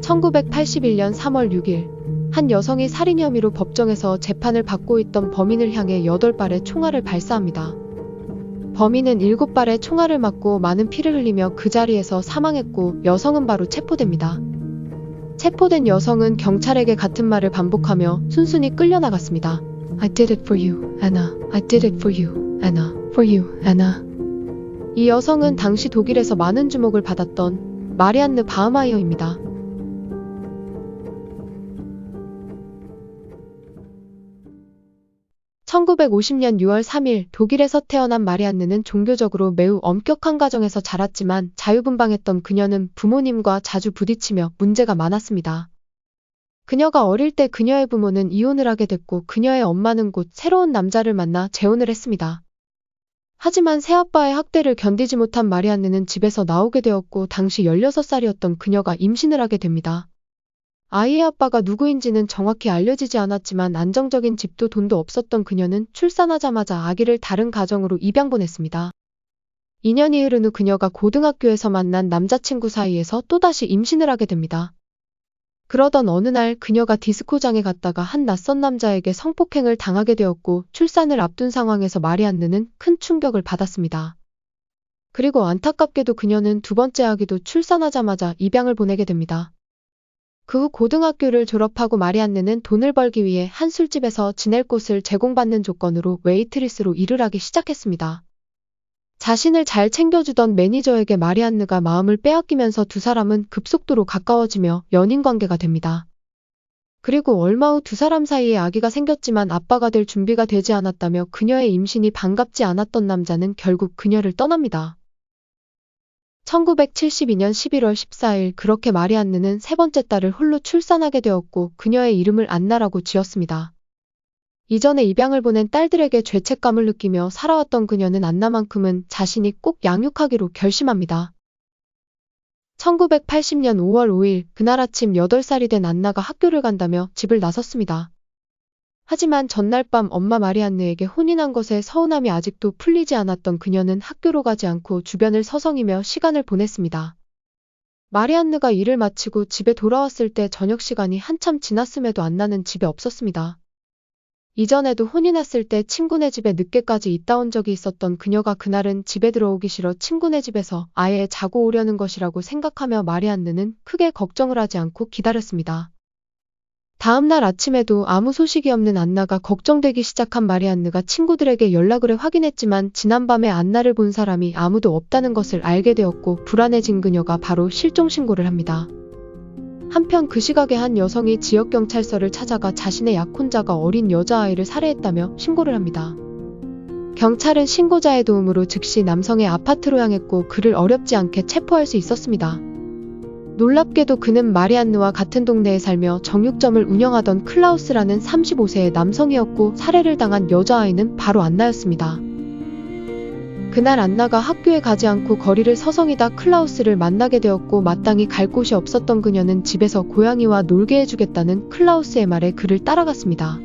1981년 3월 6일 한 여성이 살인 혐의로 법정에서 재판을 받고 있던 범인을 향해 8발의 총알을 발사합니다. 범인은 7발의 총알을 맞고 많은 피를 흘리며 그 자리에서 사망했고 여성은 바로 체포됩니다. 체포된 여성은 경찰에게 같은 말을 반복하며 순순히 끌려나갔습니다. I did it for you, Anna. I did it for you, Anna. For you, Anna. 이 여성은 당시 독일에서 많은 주목을 받았던 마리안느 바흐마이어입니다. 1950년 6월 3일 독일에서 태어난 마리안느는 종교적으로 매우 엄격한 가정에서 자랐지만 자유분방했던 그녀는 부모님과 자주 부딪히며 문제가 많았습니다. 그녀가 어릴 때 그녀의 부모는 이혼을 하게 됐고 그녀의 엄마는 곧 새로운 남자를 만나 재혼을 했습니다. 하지만 새아빠의 학대를 견디지 못한 마리안느는 집에서 나오게 되었고 당시 16살이었던 그녀가 임신을 하게 됩니다. 아이의 아빠가 누구인지는 정확히 알려지지 않았지만 안정적인 집도 돈도 없었던 그녀는 출산하자마자 아기를 다른 가정으로 입양 보냈습니다. 2년이 흐른 후 그녀가 고등학교에서 만난 남자친구 사이에서 또다시 임신을 하게 됩니다. 그러던 어느 날 그녀가 디스코장에 갔다가 한 낯선 남자에게 성폭행을 당하게 되었고 출산을 앞둔 상황에서 마리안느는 큰 충격을 받았습니다. 그리고 안타깝게도 그녀는 두 번째 아기도 출산하자마자 입양을 보내게 됩니다. 그 후 고등학교를 졸업하고 마리안느는 돈을 벌기 위해 한 술집에서 지낼 곳을 제공받는 조건으로 웨이트리스로 일을 하기 시작했습니다. 자신을 잘 챙겨주던 매니저에게 마리안느가 마음을 빼앗기면서 두 사람은 급속도로 가까워지며 연인 관계가 됩니다. 그리고 얼마 후 두 사람 사이에 아기가 생겼지만 아빠가 될 준비가 되지 않았다며 그녀의 임신이 반갑지 않았던 남자는 결국 그녀를 떠납니다. 1972년 11월 14일 그렇게 마리안느는 세 번째 딸을 홀로 출산하게 되었고 그녀의 이름을 안나라고 지었습니다. 이전에 입양을 보낸 딸들에게 죄책감을 느끼며 살아왔던 그녀는 안나만큼은 자신이 꼭 양육하기로 결심합니다. 1980년 5월 5일 그날 아침 8살이 된 안나가 학교를 간다며 집을 나섰습니다. 하지만 전날 밤 엄마 마리안느에게 혼인한 것에 서운함이 아직도 풀리지 않았던 그녀는 학교로 가지 않고 주변을 서성이며 시간을 보냈습니다. 마리안느가 일을 마치고 집에 돌아왔을 때 저녁 시간이 한참 지났음에도 안나는 집에 없었습니다. 이전에도 혼인했을 때 친구네 집에 늦게까지 있다 온 적이 있었던 그녀가 그날은 집에 들어오기 싫어 친구네 집에서 아예 자고 오려는 것이라고 생각하며 마리안느는 크게 걱정을 하지 않고 기다렸습니다. 다음 날 아침에도 아무 소식이 없는 안나가 걱정되기 시작한 마리안느가 친구들에게 연락을 해 확인했지만 지난밤에 안나를 본 사람이 아무도 없다는 것을 알게 되었고 불안해진 그녀가 바로 실종 신고를 합니다. 한편 그 시각에 한 여성이 지역경찰서를 찾아가 자신의 약혼자가 어린 여자아이를 살해했다며 신고를 합니다. 경찰은 신고자의 도움으로 즉시 남성의 아파트로 향했고 그를 어렵지 않게 체포할 수 있었습니다. 놀랍게도 그는 마리안느와 같은 동네에 살며 정육점을 운영하던 클라우스라는 35세의 남성이었고 살해를 당한 여자아이는 바로 안나였습니다. 그날 안나가 학교에 가지 않고 거리를 서성이다 클라우스를 만나게 되었고 마땅히 갈 곳이 없었던 그녀는 집에서 고양이와 놀게 해주겠다는 클라우스의 말에 그를 따라갔습니다.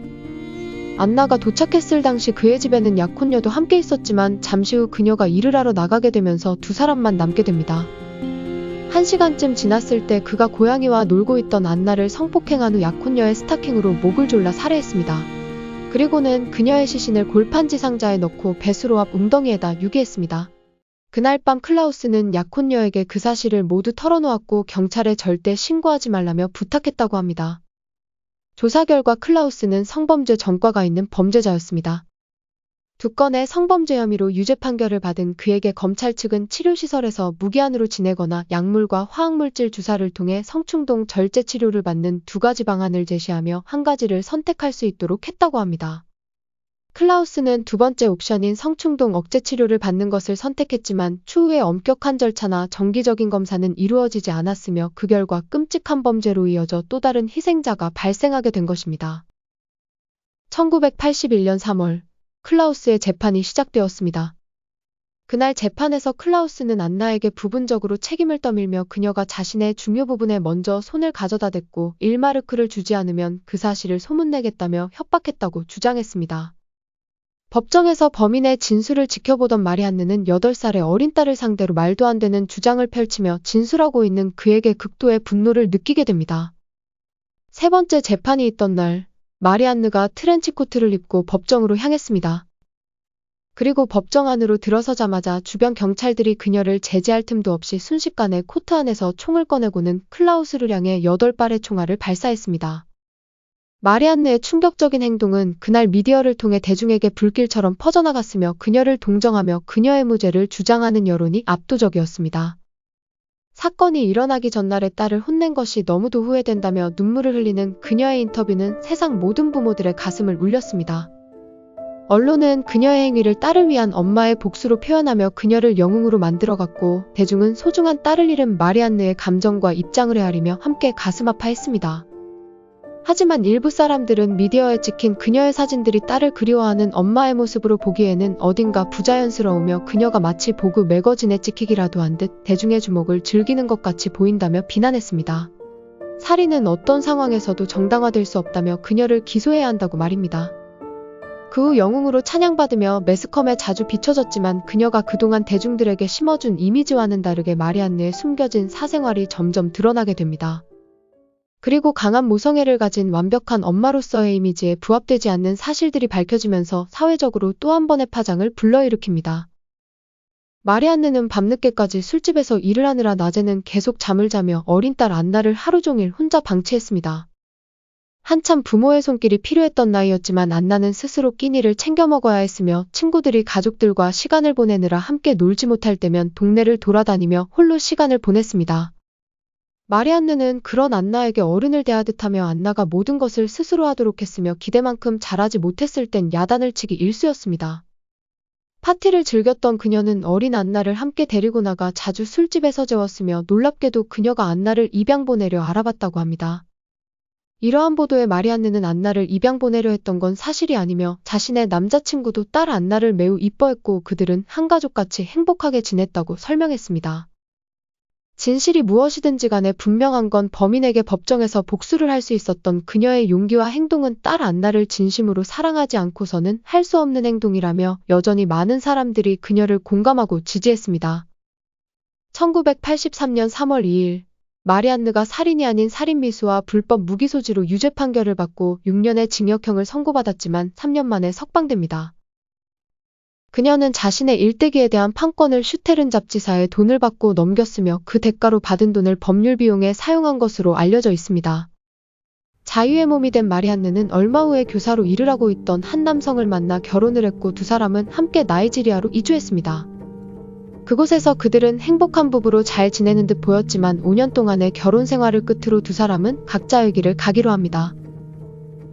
안나가 도착했을 당시 그의 집에는 약혼녀도 함께 있었지만 잠시 후 그녀가 일을 하러 나가게 되면서 두 사람만 남게 됩니다. 1시간쯤 지났을 때 그가 고양이와 놀고 있던 안나를 성폭행한 후 약혼녀의 스타킹으로 목을 졸라 살해했습니다. 그리고는 그녀의 시신을 골판지 상자에 넣고 배수로 앞 웅덩이에다 유기했습니다. 그날 밤 클라우스는 약혼녀에게 그 사실을 모두 털어놓았고 경찰에 절대 신고하지 말라며 부탁했다고 합니다. 조사 결과 클라우스는 성범죄 전과가 있는 범죄자였습니다. 두 건의 성범죄 혐의로 유죄 판결을 받은 그에게 검찰 측은 치료시설에서 무기한으로 지내거나 약물과 화학물질 주사를 통해 성충동 절제 치료를 받는 두 가지 방안을 제시하며 한 가지를 선택할 수 있도록 했다고 합니다. 클라우스는 두 번째 옵션인 성충동 억제 치료를 받는 것을 선택했지만 추후에 엄격한 절차나 정기적인 검사는 이루어지지 않았으며 그 결과 끔찍한 범죄로 이어져 또 다른 희생자가 발생하게 된 것입니다. 1981년 3월 클라우스의 재판이 시작되었습니다. 그날 재판에서 클라우스는 안나에게 부분적으로 책임을 떠밀며 그녀가 자신의 중요 부분에 먼저 손을 가져다 댔고 1마르크를 주지 않으면 그 사실을 소문내겠다며 협박했다고 주장했습니다. 법정에서 범인의 진술을 지켜보던 마리안느는 8살의 어린 딸을 상대로 말도 안 되는 주장을 펼치며 진술하고 있는 그에게 극도의 분노를 느끼게 됩니다. 세 번째 재판이 있던 날, 마리안느가 트렌치코트를 입고 법정으로 향했습니다. 그리고 법정 안으로 들어서자마자 주변 경찰들이 그녀를 제지할 틈도 없이 순식간에 코트 안에서 총을 꺼내고는 클라우스를 향해 8발의 총알을 발사했습니다. 마리안느의 충격적인 행동은 그날 미디어를 통해 대중에게 불길처럼 퍼져나갔으며 그녀를 동정하며 그녀의 무죄를 주장하는 여론이 압도적이었습니다. 사건이 일어나기 전날에 딸을 혼낸 것이 너무도 후회된다며 눈물을 흘리는 그녀의 인터뷰는 세상 모든 부모들의 가슴을 울렸습니다. 언론은 그녀의 행위를 딸을 위한 엄마의 복수로 표현하며 그녀를 영웅으로 만들어갔고, 대중은 소중한 딸을 잃은 마리안느의 감정과 입장을 헤아리며 함께 가슴 아파했습니다. 하지만 일부 사람들은 미디어에 찍힌 그녀의 사진들이 딸을 그리워하는 엄마의 모습으로 보기에는 어딘가 부자연스러우며 그녀가 마치 보그 매거진에 찍히기라도 한 듯 대중의 주목을 즐기는 것 같이 보인다며 비난했습니다. 살인은 어떤 상황에서도 정당화될 수 없다며 그녀를 기소해야 한다고 말입니다. 그 후 영웅으로 찬양받으며 매스컴에 자주 비춰졌지만 그녀가 그동안 대중들에게 심어준 이미지와는 다르게 마리안느의 숨겨진 사생활이 점점 드러나게 됩니다. 그리고 강한 모성애를 가진 완벽한 엄마로서의 이미지에 부합되지 않는 사실들이 밝혀지면서 사회적으로 또 한 번의 파장을 불러일으킵니다. 마리안느는 밤늦게까지 술집에서 일을 하느라 낮에는 계속 잠을 자며 어린 딸 안나를 하루 종일 혼자 방치했습니다. 한참 부모의 손길이 필요했던 나이였지만 안나는 스스로 끼니를 챙겨 먹어야 했으며 친구들이 가족들과 시간을 보내느라 함께 놀지 못할 때면 동네를 돌아다니며 홀로 시간을 보냈습니다. 마리안느는 그런 안나에게 어른을 대하듯하며 안나가 모든 것을 스스로 하도록 했으며 기대만큼 잘하지 못했을 땐 야단을 치기 일쑤였습니다. 파티를 즐겼던 그녀는 어린 안나를 함께 데리고 나가 자주 술집에서 재웠으며 놀랍게도 그녀가 안나를 입양 보내려 알아봤다고 합니다. 이러한 보도에 마리안느는 안나를 입양 보내려 했던 건 사실이 아니며 자신의 남자친구도 딸 안나를 매우 이뻐했고 그들은 한 가족같이 행복하게 지냈다고 설명했습니다. 진실이 무엇이든지 간에 분명한 건 범인에게 법정에서 복수를 할 수 있었던 그녀의 용기와 행동은 딸 안나를 진심으로 사랑하지 않고서는 할 수 없는 행동이라며 여전히 많은 사람들이 그녀를 공감하고 지지했습니다. 1983년 3월 2일 마리안느가 살인이 아닌 살인미수와 불법 무기소지로 유죄 판결을 받고 6년의 징역형을 선고받았지만 3년 만에 석방됩니다. 그녀는 자신의 일대기에 대한 판권을 슈테른 잡지사에 돈을 받고 넘겼으며 그 대가로 받은 돈을 법률 비용에 사용한 것으로 알려져 있습니다. 자유의 몸이 된 마리안느는 얼마 후에 교사로 일을 하고 있던 한 남성을 만나 결혼을 했고 두 사람은 함께 나이지리아로 이주했습니다. 그곳에서 그들은 행복한 부부로 잘 지내는 듯 보였지만 5년 동안의 결혼 생활을 끝으로 두 사람은 각자의 길을 가기로 합니다.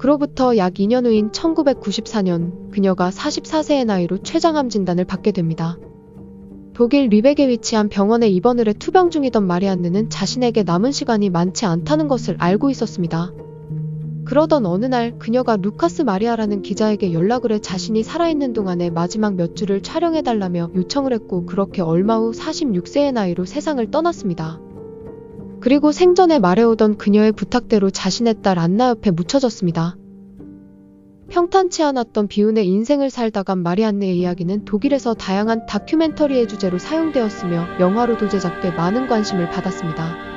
그로부터 약 2년 후인 1994년 그녀가 44세의 나이로 췌장암 진단을 받게 됩니다. 독일 리벡에 위치한 병원에 입원을 해 투병 중이던 마리안느는 자신에게 남은 시간이 많지 않다는 것을 알고 있었습니다. 그러던 어느 날 그녀가 루카스 마리아라는 기자에게 연락을 해 자신이 살아있는 동안의 마지막 몇 주를 촬영해달라며 요청을 했고 그렇게 얼마 후 46세의 나이로 세상을 떠났습니다. 그리고 생전에 말해오던 그녀의 부탁대로 자신의 딸 안나 옆에 묻혀졌습니다. 평탄치 않았던 비운의 인생을 살다간 마리안느의 이야기는 독일에서 다양한 다큐멘터리의 주제로 사용되었으며 영화로도 제작돼 많은 관심을 받았습니다.